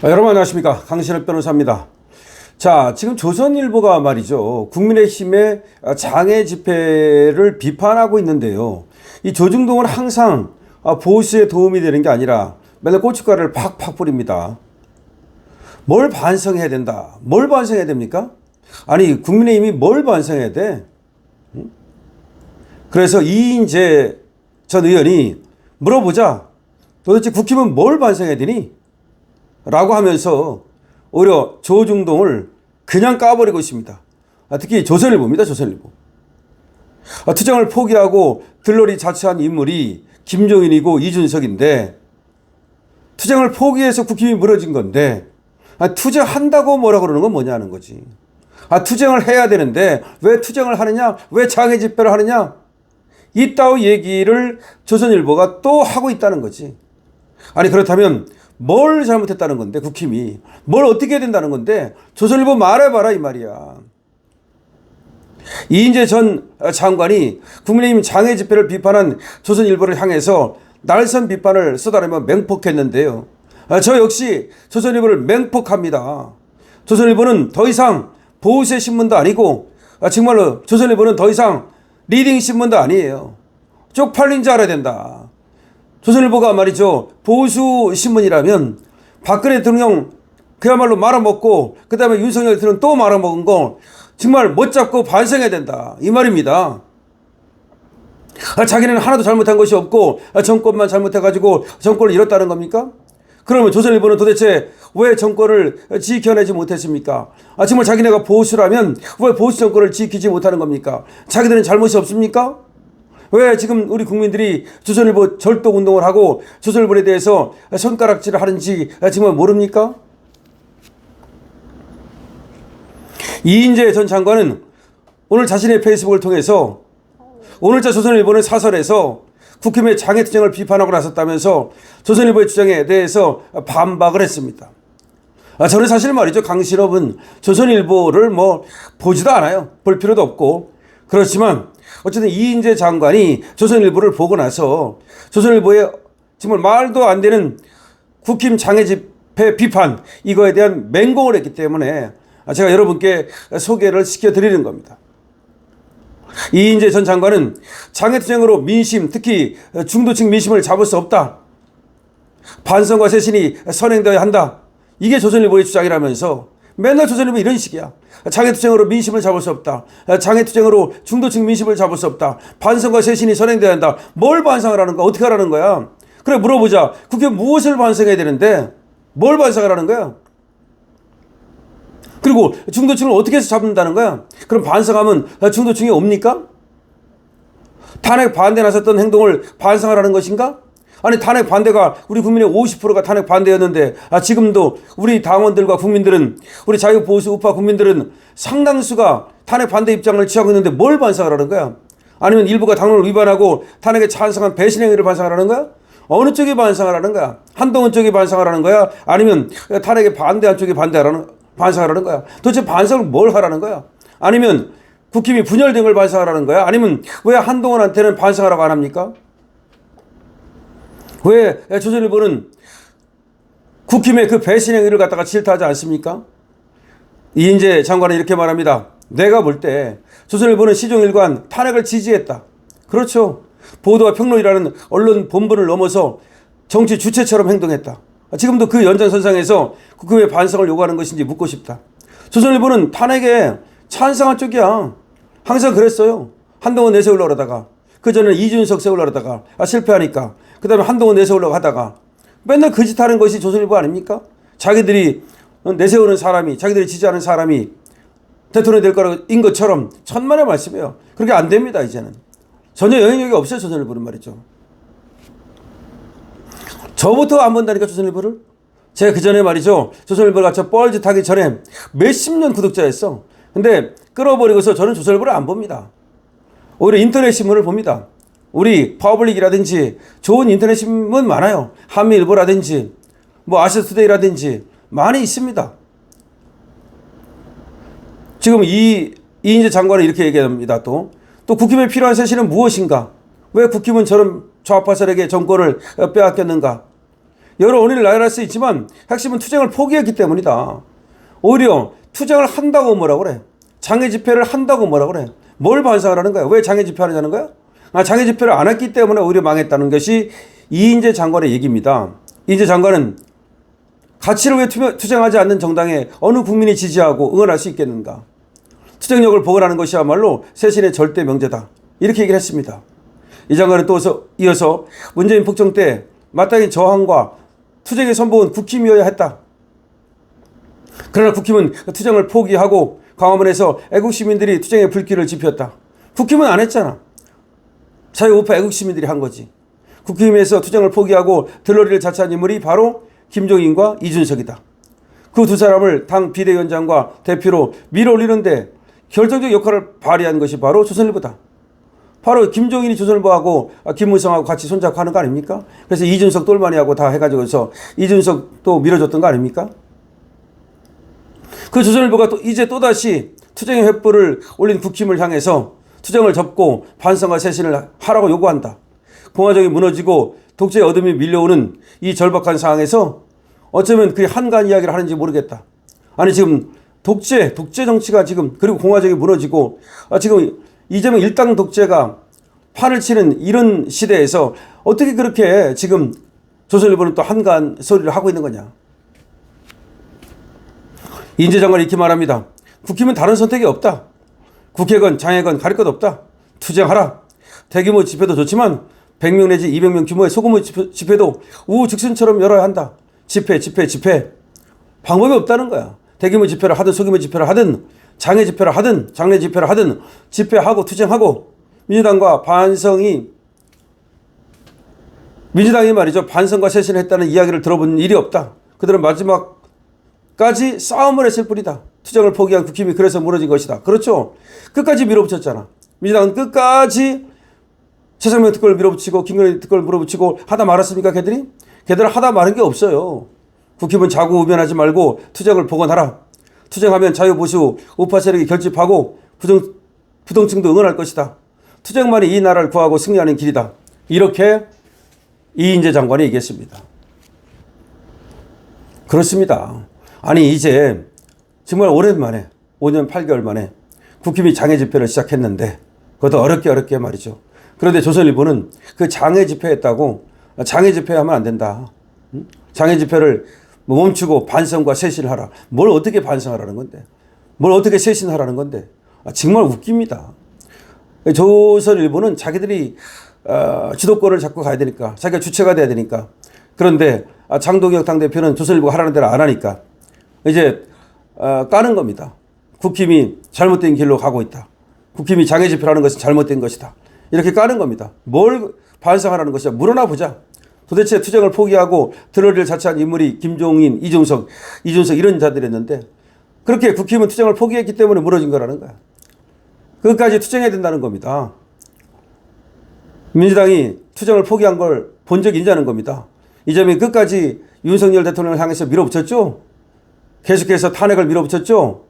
여러분 안녕하십니까, 강신업 변호사입니다. 자, 지금 조선일보가 말이죠, 국민의힘의 장애 집회를 비판하고 있는데요, 이 조중동은 항상 보수에 도움이 되는 게 아니라 맨날 고춧가루를 팍팍 뿌립니다. 뭘 반성해야 된다, 뭘 반성해야 됩니까? 아니, 국민의힘이 뭘 반성해야 돼? 그래서 이인재 전 의원이 물어보자, 도대체 국힘은 뭘 반성해야 되니? 라고 하면서 오히려 조중동을 그냥 까버리고 있습니다. 특히 조선일보입니다. 조선일보. 투쟁을 포기하고 들러리 자처한 인물이 김종인이고 이준석인데, 투쟁을 포기해서 국힘이 무너진 건데, 투쟁한다고 뭐라 그러는 건 뭐냐는 거지. 투쟁을 해야 되는데 왜 투쟁을 하느냐, 왜 장애 집회를 하느냐, 이따위 얘기를 조선일보가 또 하고 있다는 거지. 아니, 그렇다면 뭘 잘못했다는 건데, 국힘이 뭘 어떻게 해야 된다는 건데, 조선일보 말해봐라 이 말이야. 이인재 전 장관이 국민의힘 장애 집회를 비판한 조선일보를 향해서 날선 비판을 쏟아내며 맹폭했는데요, 저 역시 조선일보를 맹폭합니다. 조선일보는 더 이상 보수의 신문도 아니고, 정말로 조선일보는 더 이상 리딩 신문도 아니에요. 쪽팔린 줄 알아야 된다. 조선일보가 말이죠, 보수 신문이라면 박근혜 대통령 그야말로 말아먹고, 그 다음에 윤석열 대통령 또 말아먹은 거 정말 못 잡고 반성해야 된다 이 말입니다. 자기는 하나도 잘못한 것이 없고 정권만 잘못해가지고 정권을 잃었다는 겁니까? 그러면 조선일보는 도대체 왜 정권을 지켜내지 못했습니까? 정말 자기네가 보수라면 왜 보수 정권을 지키지 못하는 겁니까? 자기들은 잘못이 없습니까? 왜 지금 우리 국민들이 조선일보 절독 운동을 하고 조선일보에 대해서 손가락질을 하는지 정말 모릅니까? 이인재 전 장관은 오늘 자신의 페이스북을 통해서 오늘자 조선일보는 사설에서 국힘의 장애투쟁을 비판하고 나섰다면서 조선일보의 주장에 대해서 반박을 했습니다. 저는 사실 말이죠, 강신업은 조선일보를 보지도 않아요. 볼 필요도 없고. 그렇지만 어쨌든 이인재 장관이 조선일보를 보고 나서 조선일보의 정말 말도 안 되는 국힘 장애 집회 비판, 이거에 대한 맹공을 했기 때문에 제가 여러분께 소개를 시켜드리는 겁니다. 이인재 전 장관은 장애투쟁으로 민심, 특히 중도층 민심을 잡을 수 없다, 반성과 쇄신이 선행되어야 한다, 이게 조선일보의 주장이라면서 맨날 조선일보 이런 식이야. 장애투쟁으로 민심을 잡을 수 없다, 장애투쟁으로 중도층 민심을 잡을 수 없다, 반성과 쇄신이 선행되어야 한다. 뭘 반성을 하는 거야? 어떻게 하라는 거야? 그래, 물어보자. 국회 무엇을 반성해야 되는데 뭘 반성을 하는 거야? 그리고 중도층을 어떻게 해서 잡는다는 거야? 그럼 반성하면 중도층이 옵니까? 탄핵 반대 나섰던 행동을 반성하라는 것인가? 아니, 탄핵 반대가 우리 국민의 50%가 탄핵 반대였는데, 지금도 우리 당원들과 국민들은, 우리 자유보수 우파 국민들은 상당수가 탄핵 반대 입장을 취하고 있는데 뭘 반성하라는 거야? 아니면 일부가 당론을 위반하고 탄핵에 찬성한 배신 행위를 반성하라는 거야? 어느 쪽이 반성하라는 거야? 한동훈 쪽이 반성하라는 거야? 아니면 탄핵에 반대한 쪽이 반성하라는 거야? 도대체 반성을 뭘 하라는 거야? 아니면 국힘이 분열된 걸 반성하라는 거야? 아니면 왜 한동훈한테는 반성하라고 안 합니까? 왜 조선일보는 국힘의 그 배신 행위를 갖다가 질타하지 않습니까? 이인재 장관은 이렇게 말합니다. 내가 볼 때 조선일보는 시종일관 탄핵을 지지했다. 그렇죠. 보도와 평론이라는 언론 본분을 넘어서 정치 주체처럼 행동했다. 지금도 그 연장선상에서 국힘의 반성을 요구하는 것인지 묻고 싶다. 조선일보는 탄핵에 찬성한 쪽이야. 항상 그랬어요. 한동훈 내세우려고 하다가, 그전에는 이준석 세우려고 하다가 실패하니까 그 다음에 한동훈 내세우려고 하다가 맨날 그 짓 하는 것이 조선일보 아닙니까? 자기들이 내세우는 사람이, 자기들이 지지하는 사람이 대통령이 될 거인 것처럼 천만의 말씀이에요. 그렇게 안 됩니다. 이제는 전혀 영향력이 없어요. 조선일보는 말이죠. 저부터 안 본다니까, 조선일보를. 제가 그 전에 말이죠, 조선일보가 저 뻘짓 하기 전에 몇십 년 구독자였어. 근데 끌어버리고서 저는 조선일보를 안 봅니다. 오히려 인터넷 신문을 봅니다. 우리 퍼블릭이라든지 좋은 인터넷 신문 많아요. 한미일보라든지 아시아투데이라든지 많이 있습니다. 지금 이인재 장관은 이렇게 얘기합니다. 또 국힘에 필요한 쇄신은 무엇인가? 왜 국힘은 저런 좌파 세력의 정권을 빼앗겼는가? 여러 원인을 나열할 수 있지만 핵심은 투쟁을 포기했기 때문이다. 오히려 투쟁을 한다고 뭐라고 그래? 장애 집회를 한다고 뭐라고 그래? 뭘 반성을 하는 거야? 왜 장애 집회 하느냐는 거야? 장애 집회를 안 했기 때문에 오히려 망했다는 것이 이인재 장관의 얘기입니다. 이인재 장관은 가치를 위해 투쟁하지 않는 정당에 어느 국민이 지지하고 응원할 수 있겠는가? 투쟁력을 복원하는 것이야말로 새신의 절대 명제다. 이렇게 얘기를 했습니다. 이 장관은 또 이어서 문재인 북청 때 마땅히 저항과 투쟁의 선봉은 국힘이어야 했다. 그러나 국힘은 투쟁을 포기하고 광화문에서 애국시민들이 투쟁의 불길을 지폈다. 국힘은 안 했잖아. 자유우파 애국시민들이 한 거지. 국힘에서 투쟁을 포기하고 들러리를 자처한 인물이 바로 김종인과 이준석이다. 그 두 사람을 당 비대위원장과 대표로 밀어올리는데 결정적 역할을 발휘한 것이 바로 조선일보다. 바로 김종인이 조선일보하고 김무성하고 같이 손잡고 하는 거 아닙니까? 그래서 이준석 똘마니하고 다 해가지고서 이준석도 밀어줬던 거 아닙니까? 그 조선일보가 또 이제 또다시 투쟁의 횃불을 올린 국힘을 향해서 투쟁을 접고 반성과 쇄신을 하라고 요구한다. 공화정이 무너지고 독재의 어둠이 밀려오는 이 절박한 상황에서 어쩌면 그의 한간 이야기를 하는지 모르겠다. 아니 지금 독재 정치가 지금 그리고 공화정이 무너지고 지금 이재명 일당 독재가 판을 치는 이런 시대에서 어떻게 그렇게 지금 조선일보는 또 한간 소리를 하고 있는 거냐. 이인재 장관이 이렇게 말합니다. 국힘은 다른 선택이 없다. 국회건 장애건 가릴 것 없다. 투쟁하라. 대규모 집회도 좋지만 100명 내지 200명 규모의 소규모 집회도 우후즉순처럼 열어야 한다. 집회. 방법이 없다는 거야. 대규모 집회를 하든 소규모 집회를 하든 장애 집회를 하든 장례 집회를 하든 집회하고 투쟁하고 민주당이 말이죠. 반성과 쇄신을 했다는 이야기를 들어본 일이 없다. 그들은 마지막까지 싸움을 했을 뿐이다. 투쟁을 포기한 국힘이 그래서 무너진 것이다. 그렇죠. 끝까지 밀어붙였잖아. 민주당은 끝까지 최상병 특검을 밀어붙이고 김건희 특검을 밀어붙이고 하다 말았습니까? 걔들은 하다 말은 게 없어요. 국힘은 자구우변하지 말고 투쟁을 복원하라. 투쟁하면 자유보수 우파 세력이 결집하고 부동층도 응원할 것이다. 투쟁만이 이 나라를 구하고 승리하는 길이다. 이렇게 이인재 장관이 얘기했습니다. 그렇습니다. 아니 이제 정말 오랜만에 5년 8개월 만에 국힘이 장애 집회를 시작했는데 그것도 어렵게 말이죠. 그런데 조선일보는 그 장애 집회했다고 장애 집회하면 안 된다. 장애 집회를 멈추고 반성과 쇄신을 하라. 뭘 어떻게 반성하라는 건데. 뭘 어떻게 쇄신하라는 건데. 정말 웃깁니다. 조선일보는 자기들이 주도권을 잡고 가야 되니까 자기가 주체가 돼야 되니까 그런데 장동혁 당대표는 조선일보가 하라는 대로 안 하니까 이제 까는 겁니다. 국힘이 잘못된 길로 가고 있다. 국힘이 장애 집회라는 것은 잘못된 것이다. 이렇게 까는 겁니다. 뭘 반성하라는 것이야. 물어나 보자. 도대체 투쟁을 포기하고 들러리를 자처한 인물이 김종인, 이준석 이런 자들이었는데 그렇게 국힘은 투쟁을 포기했기 때문에 무너진 거라는 거야. 끝까지 투쟁해야 된다는 겁니다. 민주당이 투쟁을 포기한 걸 본 적이 있냐는 겁니다. 이재명이 끝까지 윤석열 대통령을 향해서 밀어붙였죠. 계속해서 탄핵을 밀어붙였죠.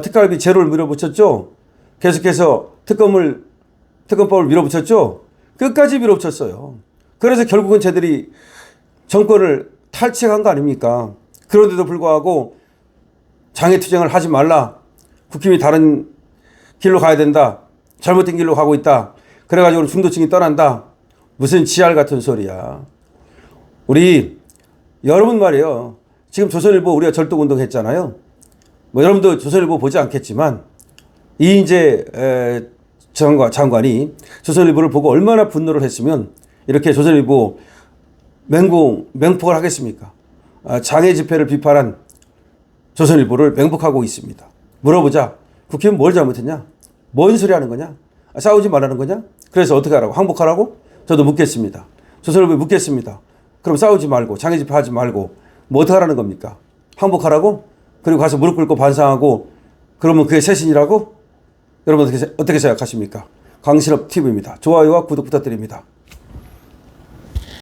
특활비 제로를 밀어붙였죠. 계속해서 특검법을 밀어붙였죠. 끝까지 밀어붙였어요. 그래서 결국은 쟤들이 정권을 탈취한 거 아닙니까? 그런데도 불구하고 장애투쟁을 하지 말라. 국힘이 다른 길로 가야 된다. 잘못된 길로 가고 있다. 그래가지고 중도층이 떠난다. 무슨 지알 같은 소리야. 우리 여러분 말이에요. 지금 조선일보 우리가 절독운동 했잖아요. 뭐 여러분도 조선일보 보지 않겠지만 이인재 장관이 조선일보를 보고 얼마나 분노를 했으면 이렇게 조선일보 맹폭을 하겠습니까? 장애 집회를 비판한 조선일보를 맹폭하고 있습니다. 물어보자. 국힘은 뭘 잘못했냐? 뭔 소리 하는 거냐? 싸우지 말라는 거냐? 그래서 어떻게 하라고? 항복하라고? 저도 묻겠습니다. 조선일보에 묻겠습니다. 그럼 싸우지 말고 장애 집회 하지 말고 뭐 어떻게 하라는 겁니까? 항복하라고? 그리고 가서 무릎 꿇고 반성하고 그러면 그게 쇄신이라고? 여러분 어떻게 생각하십니까? 강신업 TV입니다. 좋아요와 구독 부탁드립니다.